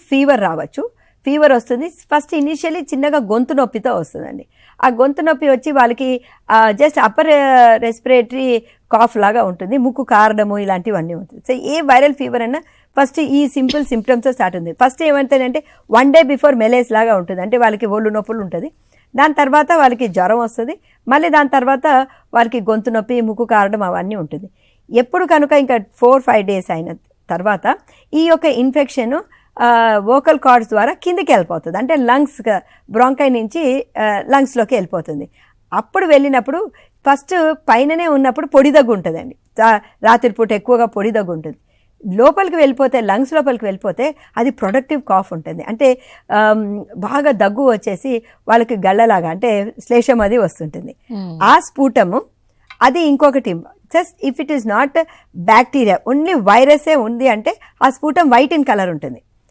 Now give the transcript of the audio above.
Fever రావచ్చు. Fever వస్తుంది. First initially చిన్నగా గొంతు నొప్పితో వస్తుందండి. ఆ గొంతు నొప్పి వచ్చి వాళ్ళకి జస్ట్ అప్పర్ రెస్పిరేటరీ కాఫ్ లాగా ఉంటుంది, ముక్కు కారడము ఇలాంటివన్నీ ఉంటుంది. సో ఏ వైరల్ ఫీవర్ అయినా ఫస్ట్ ఈ సింపుల్ సిమ్టమ్స్తో స్టార్ట్ ఉంది. ఫస్ట్ ఏమంటుందంటే 1 day బిఫోర్ మెలేస్ లాగా ఉంటుంది, అంటే వాళ్ళకి ఒళ్ళు నొప్పులు ఉంటుంది. దాని తర్వాత వాళ్ళకి జ్వరం వస్తుంది, మళ్ళీ దాని తర్వాత వాళ్ళకి గొంతు నొప్పి, ముక్కు కారడం అవన్నీ ఉంటుంది. ఎప్పుడు కనుక ఇంకా 4-5 days అయిన తర్వాత ఈ యొక్క ఇన్ఫెక్షన్ వోకల్ కార్డ్స్ ద్వారా కిందికి వెళ్ళిపోతుంది, అంటే లంగ్స్ బ్రాంకై నుంచి లంగ్స్లోకి వెళ్ళిపోతుంది. అప్పుడు వెళ్ళినప్పుడు ఫస్ట్ పైననే ఉన్నప్పుడు పొడి దగ్గు ఉంటుందండి, రాత్రిపూట ఎక్కువగా పొడి దగ్గు ఉంటుంది. లోపలికి వెళ్ళిపోతే లంగ్స్ లోపలికి వెళ్ళిపోతే అది ప్రొడక్టివ్ కాఫ్ ఉంటుంది, అంటే బాగా దగ్గు వచ్చేసి వాళ్ళకి గళ్ళలాగా అంటే శ్లేషం అది వస్తుంటుంది. ఆ స్ఫూటము అది ఇంకొకటి. Just if it is not bacteria, only వైరసే ఉంది అంటే ఆ స్ఫూటం వైట్ ఇన్ కలర్ ఉంటుంది.